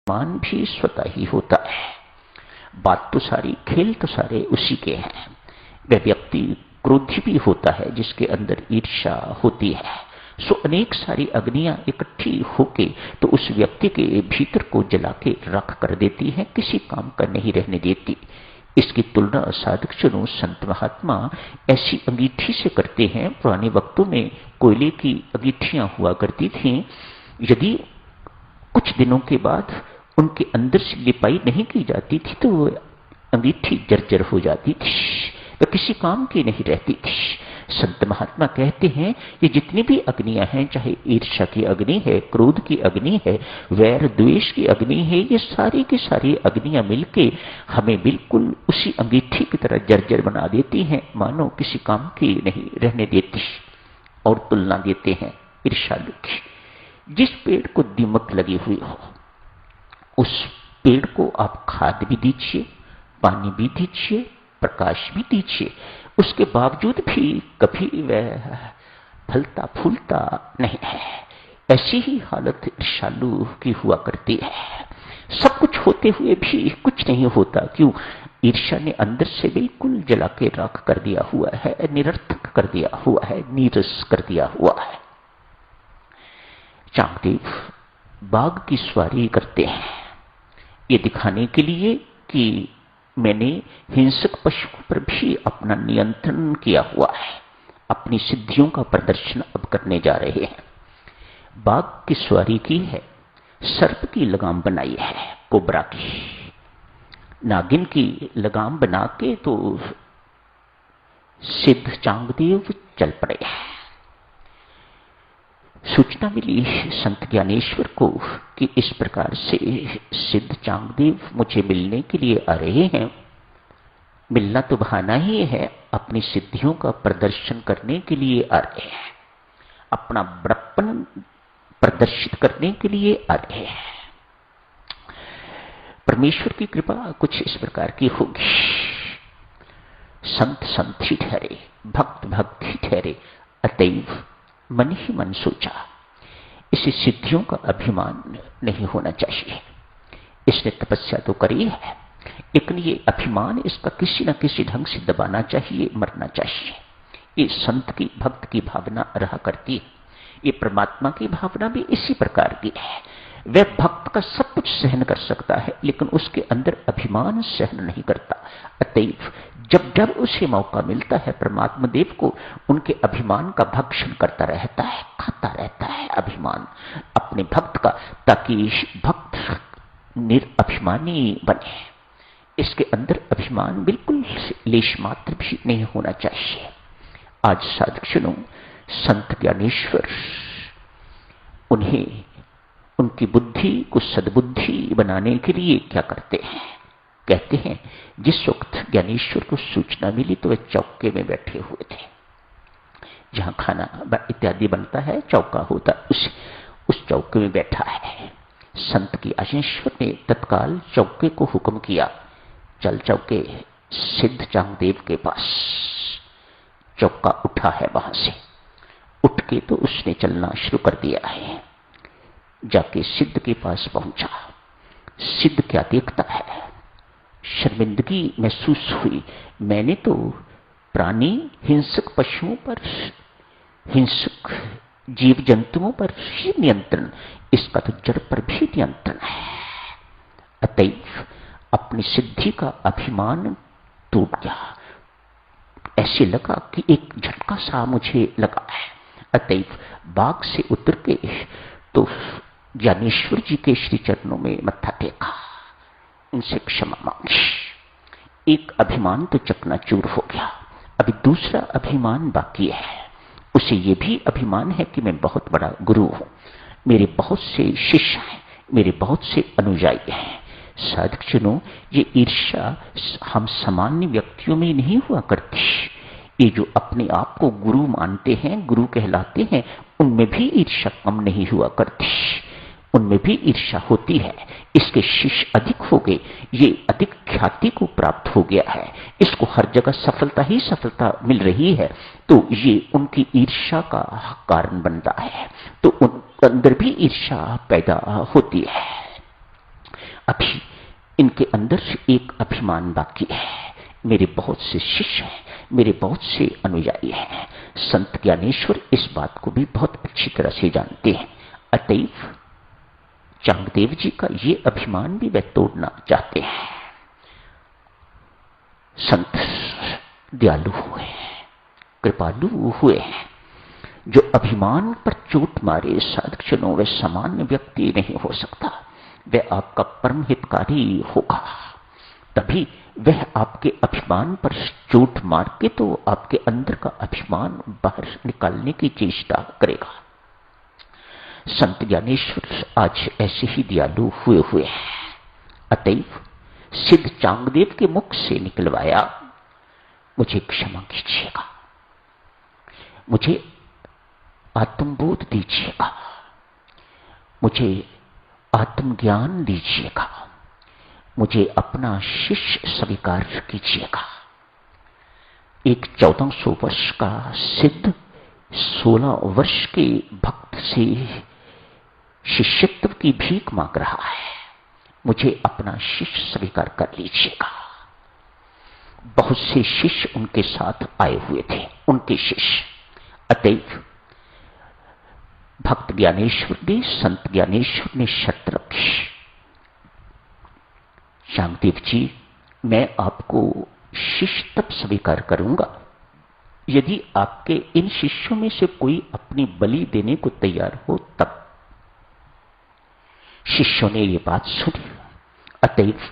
मान भी स्वतः ही होता है। बात तो सारी, खेल तो सारे उसी के हैं। वह व्यक्ति क्रोधी भी होता है जिसके अंदर ईर्ष्या होती है। सो अनेक सारी अग्नियां इकट्ठी होके तो उस व्यक्ति के भीतर को जला के राख कर देती है, किसी काम का नहीं रहने देती। इसकी तुलना साधक जनों, संत महात्मा ऐसी अंगीठी से करते हैं। पुराने वक्तों में कोयले की अंगीठियां हुआ करती थीं। यदि कुछ दिनों के बाद उनके अंदर से लिपाई नहीं की जाती थी तो वो अंगीठी जर्जर हो जाती थी, तो किसी काम की नहीं रहती थी। संत महात्मा कहते हैं ये जितनी भी अग्नियां हैं, चाहे ईर्ष्या की अग्नि है, क्रोध की अग्नि है, वैर द्वेष की अग्नि है, ये सारी की सारी अग्नियां मिलके हमें बिल्कुल उसी अंगीठी की तरह जर्जर बना देती हैं, मानो किसी काम की नहीं रहने देती। और तुलना देते हैं ईर्ष्यालु की। जिस पेड़ को दीमक लगी हुई हो उस पेड़ को आप खाद भी दीजिए, पानी भी दीजिए, प्रकाश भी दीजिए, उसके बावजूद भी कभी वह फलता फूलता नहीं है। ऐसी ही हालत ईर्ष्यालु की हुआ करती है। सब कुछ होते हुए भी कुछ नहीं होता। क्यों? ईर्ष्या ने अंदर से बिल्कुल जला के राख कर दिया हुआ है, निरर्थक कर दिया हुआ है, नीरस कर दिया हुआ है। चांगदेव बाघ की सवारी करते हैं ये दिखाने के लिए कि मैंने हिंसक पशुओं पर भी अपना नियंत्रण किया हुआ है। अपनी सिद्धियों का प्रदर्शन अब करने जा रहे हैं। बाघ की सवारी की है, सर्प की लगाम बनाई है, कोबरा की, नागिन की लगाम बना के तो सिद्ध चांगदेव चल पड़े हैं। सूचना मिली संत ज्ञानेश्वर को कि इस प्रकार से सिद्ध चांगदेव मुझे मिलने के लिए आ रहे हैं। मिलना तो बहाना ही है, अपनी सिद्धियों का प्रदर्शन करने के लिए आ रहे हैं, अपना बड़प्पन प्रदर्शित करने के लिए आ रहे हैं। परमेश्वर की कृपा कुछ इस प्रकार की होगी। संत संत ही ठहरे, भक्त भक्त ही ठहरे, अतएव मन ही मन सोचा इसे सिद्धियों का अभिमान नहीं होना चाहिए। इसने तपस्या तो करी है, लेकिन ये अभिमान इसका किसी न किसी ढंग से दबाना चाहिए, मरना चाहिए। ये संत की, भक्त की भावना रहा करती है। ये परमात्मा की भावना भी इसी प्रकार की है। वह भक्त का सब कुछ सहन कर सकता है, लेकिन उसके अंदर अभिमान सहन नहीं करता। अतएव जब जब उसे मौका मिलता है परमात्मा देव को उनके अभिमान का भक्षण करता रहता है, खाता रहता है अभिमान अपने भक्त का, ताकि भक्त निरअभिमानी बने। इसके अंदर अभिमान बिल्कुल लेश मात्र भी नहीं होना चाहिए। आज साधक सुनो, संत ज्ञानेश्वर उन्हें उनकी बुद्धि को सद्बुद्धि बनाने के लिए क्या करते हैं? कहते हैं जिस वक्त ज्ञानेश्वर को सूचना मिली तो वे चौके में बैठे हुए थे, जहां खाना इत्यादि बनता है, चौका होता, उस चौके में बैठा है। संत की ज्ञानेश्वर ने तत्काल चौके को हुक्म किया, चल चौके सिद्ध चांगदेव के पास। चौका उठा है वहां से, उठ के तो उसने चलना शुरू कर दिया है। जाके सिद्ध के पास पहुंचा। सिद्ध क्या देखता है? शर्मिंदगी महसूस हुई। मैंने तो प्राणी, हिंसक पशुओं पर, हिंसक जीव जंतुओं पर ही नियंत्रण, इसका तो जड़ पर भी नियंत्रण है। अतएव अपनी सिद्धि का अभिमान टूट गया। ऐसे लगा कि एक झटका सा मुझे लगा है। अतएव बाघ से उतर के तो ज्ञानेश्वर जी के श्री चरणों में मत्था टेका, उनसे क्षमा मांगी। एक अभिमान तो चकनाचूर हो गया, अभी दूसरा अभिमान बाकी है। उसे ये भी अभिमान है कि मैं बहुत बड़ा गुरु हूं, मेरे बहुत से शिष्य हैं, मेरे बहुत से अनुयायी हैं। साधक जनों, ये ईर्ष्या हम सामान्य व्यक्तियों में नहीं हुआ करती। ये जो अपने आप को गुरु मानते हैं, गुरु कहलाते हैं, उनमें भी ईर्ष्या कम नहीं हुआ करती, उनमें भी ईर्ष्या होती है। इसके शिष्य अधिक हो गए, ये अधिक ख्याति को प्राप्त हो गया है, इसको हर जगह सफलता ही सफलता मिल रही है, तो ये उनकी ईर्ष्या का कारण बनता है, तो उन अंदर भी ईर्ष्या पैदा होती है। इनके अंदर एक अभिमान बाकी है। मेरे बहुत से शिष्य हैं, मेरे बहुत से अनुयायी हैं। संत ज्ञानेश्वर इस बात को भी बहुत अच्छी तरह से जानते हैं। अतएव चांगदेव जी का ये अभिमान भी वे तोड़ना चाहते हैं। संत दयालु हुए हैं, कृपालु हुए हैं। जो अभिमान पर चोट मारे साधक जनों, वह सामान्य व्यक्ति नहीं हो सकता। वह आपका परम हितकारी होगा। तभी वह आपके अभिमान पर चोट मार के तो आपके अंदर का अभिमान बाहर निकालने की चेष्टा करेगा। संत ज्ञानेश्वर आज ऐसे ही दयालु हुए हैं। अतएव सिद्ध चांगदेव के मुख से निकलवाया, मुझे क्षमा कीजिएगा, मुझे आत्मबोध दीजिएगा, मुझे आत्मज्ञान दीजिएगा, मुझे अपना शिष्य स्वीकार कीजिएगा। एक 1400 वर्ष का सिद्ध 16 वर्ष के भक्त से शिष्यत्व की भीख मांग रहा है। मुझे अपना शिष्य स्वीकार कर लीजिएगा। बहुत से शिष्य उनके साथ आए हुए थे, उनके शिष्य। अतएव भक्त ज्ञानेश्वर ने, संत ज्ञानेश्वर ने शर्त रखी, चांगदेव जी, मैं आपको शिष्य तब स्वीकार करूंगा यदि आपके इन शिष्यों में से कोई अपनी बलि देने को तैयार हो तब। शिष्यों ने ये बात सुनी। अतएव